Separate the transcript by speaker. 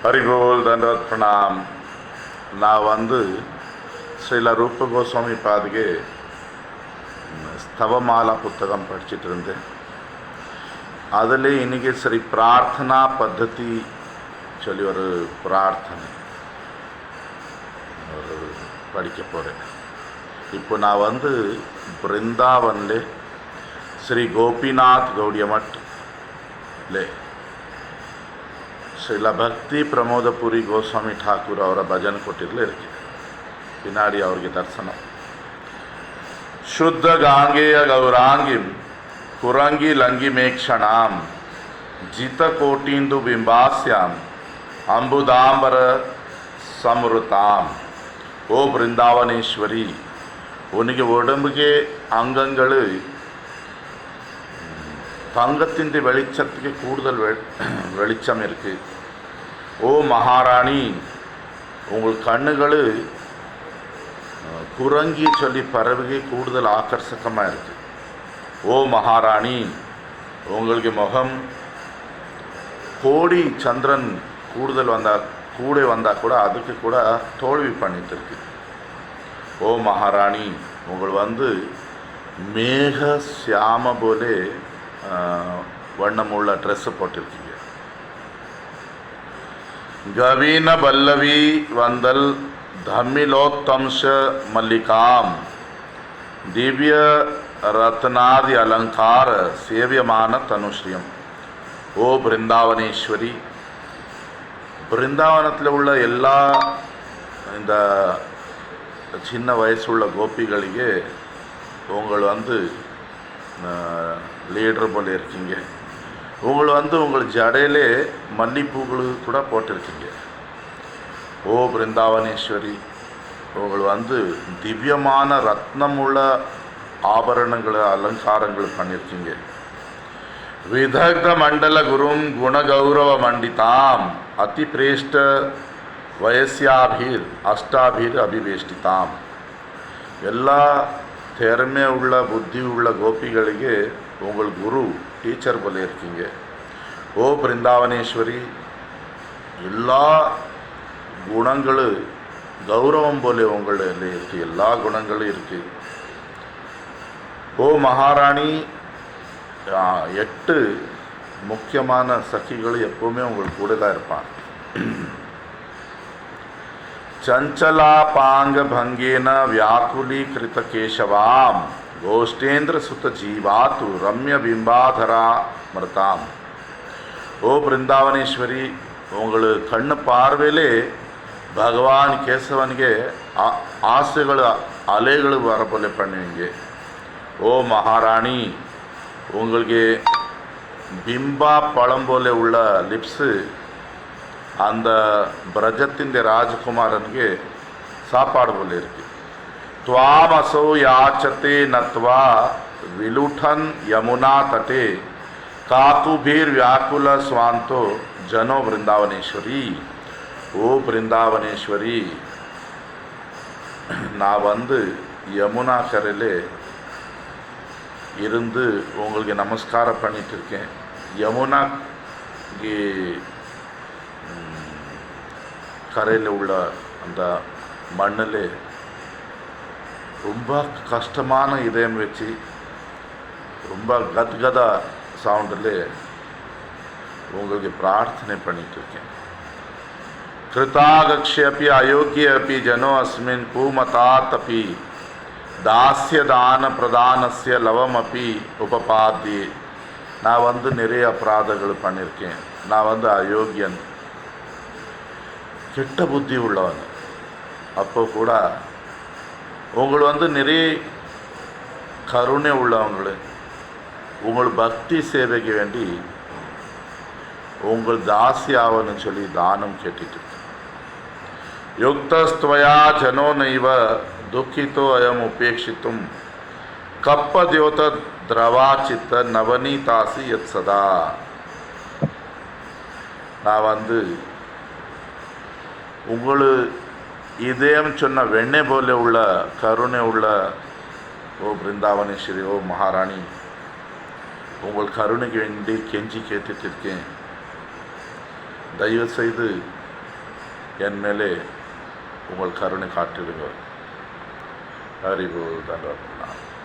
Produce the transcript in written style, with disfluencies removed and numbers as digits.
Speaker 1: हरिबोल दंडवत प्रणाम. நான் ஸ்ரீல ரூப கோஸ்வாமி பாதுகே ஸ்தவமாலா புத்தகம் படிச்சுட்டு இருந்தேன். அதில் இன்றைக்கி சரி பிரார்த்தனா பద్ధதி சொல்லி ஒரு பிரார்த்தனை படிக்க போகிறேன். இப்போ நான் பிருந்தாவனில் ஸ்ரீ கோபிநாத் கௌடிய மட்லே ஸ்ரீல பக்தி பிரமோதபுரி கோஸ்வாமி ठाकुर ಅವರ ಭಜನ್ ಕೊಟ್ಟಿರಲಿ ಇருக்கு. பின்னாடி அவರಿಗೆ ದರ್ಶನ. ಶುದ್ಧ ಗಾಂಗೆಯ ಗೌರಾಂಗಿಂ ಕುರಂಗಿ ಲಂಗಿ ಮೇಕ್ಷಣಾಂ ಜಿತ ಕೋಟಿಂದು ಬಿಂಬಾಸ್ಯಾಂ ಅಂಬುದಾಂಬರ ಸಮೃತಾಂ. ಓ ಬೃಂದಾವನೇಶ್ವರಿ, உனக்கு உடம்புಗೆ அங்கங்கள் தங்கத்தின் வெளிச்சத்துக்கு கூடுதல் வெளிச்சம் இருக்குது. ஓ மகாராணி, உங்கள் கண்ணுகள் குரங்கி சொல்லி பறவைக்கு கூடுதல் ஆக்கர்ஷகமாக இருக்குது. ஓ மகாராணி, உங்களுக்கு முகம் கோடி சந்திரன் கூடுதல் வந்தால் கூட அதுக்கு கூட தோல்வி பண்ணிட்டு இருக்கு. ஓ மகாராணி, உங்கள் மேக சியாம போலே வண்ணமுள்ள ட்ரெஸ்ஸு போட்டிருக்கீங்க. கவீன பல்லவி வந்தல் தம்மிலோத்தம்ச மல்லிகாம் திவ்ய ரத்னாதி அலங்கார சேவியமான தனுஸ்ரீயம். ஓ பிருந்தாவனேஸ்வரி, பிருந்தாவனத்தில் உள்ள எல்லா இந்த சின்ன வயசுள்ள கோபிಗಳಿಗೆ உங்கள் லீடர் போல இருக்கீங்க. உங்கள் உங்கள் ஜடையிலே மல்லிப்பூக்கள் கூட போட்டிருக்கீங்க. ஓ பிருந்தாவனேஸ்வரி, உங்கள் திவ்யமான ரத்னமுள்ள ஆபரணங்களை அலங்காரங்கள் பண்ணியிருக்கீங்க. விதக்த மண்டல குரும் குணகௌரவ மண்டிதாம் அதி பிரேஷ்ட வயசியாபீர் அஷ்டாபீர் அபிவேஷ்டிதாம். எல்லா திறமை உள்ள புத்தி உள்ள கோபிಗಳಿಗೆ உங்கள் குரு டீச்சர் போல இருக்கீங்க. ஓ பிருந்தாவனேஸ்வரி, எல்லா குணங்களும் கௌரவம் போல உங்களில் இருக்குது. எல்லா குணங்களும் இருக்குது. ஓ மகாராணி, 8 முக்கியமான சகிகள் எப்போவுமே உங்களுக்கு கூட தான் இருப்பாங்க. चंचलापांग भंगेन व्याकुलीकृत केशवाम गोष्ठेन्द्र सुत जीवातु रम्य बिंबाधरा मृताम. ஓ பிருந்தாவனேஸ்வரி, உங்கள் கண்ணு பார்வையிலே பகவான் கேசவனுக்கு ஆசைகள் அலைகள் வர போல பண்ணுவீங்க. ஓ மகாராணி, உங்களுக்கு பிம்பா பழம் போல உள்ள லிப்ஸு அந்த பிரஜத்தின் ராஜகுமாரனுக்கு சாப்பாடு போல இருக்கு. துவாம் அசோ யாச்சதே நத்வா விலுடன் யமுனா தட்டே காக்குபீர் வியாக்குல ஸ்வாந்தோ ஜனோ பிருந்தாவனேஸ்வரி. ஓ பிருந்தாவனேஸ்வரி, நான் யமுனா கரையில் இருந்து உங்களுக்கு நமஸ்காரம் பண்ணிட்டு இருக்கேன். யமுனா கரையில் உள்ள அந்த மண்ணில் ரொம்ப கஷ்டமான இதயம் வச்சு ரொம்ப கத்கத சவுண்டில் உங்களுக்கு பிரார்த்தனை பண்ணிட்டு இருக்கேன். கிருதாகக்ஷப்பி அயோக்கிய அப்பி ஜனோ அஸ்மின் பூமதாத் அப்பி தாஸ்ய தான பிரதானஸ்ய லவம் அப்பி உபபாத்தியே. நான் நிறைய அபராதங்கள் பண்ணியிருக்கேன். நான் அயோக்கியன், கெட்ட புத்தி உள்ளவன். அப்போ கூட உங்கள் நிறைய கருணை உள்ளவங்கள உங்கள் பக்தி சேவைக்கு வேண்டி உங்கள் தாசி ஆவன்னு சொல்லி தானம் கேட்டுட்டு. யுக்தஸ்துவயா ஜனோ நைவ துக்கித்தோ அயம் உபேட்சித்தும் கப்பத்யோத திரவாச்சித்த நவநீதாசி யத் சதா. நான் உங்கள் இதயம் சொன்ன வெண்ணெய் போல உள்ள கருணை உள்ள ஓ பிருந்தாவனேஸ்வரி, ஓ மகாராணி, உங்கள் கருணைக்கு வேண்டி கெஞ்சி கேட்டுட்டு இருக்கேன். தயவு செய்து என் மேலே உங்கள் கருணை காட்டிடுங்க. அறிவு தண்டனை.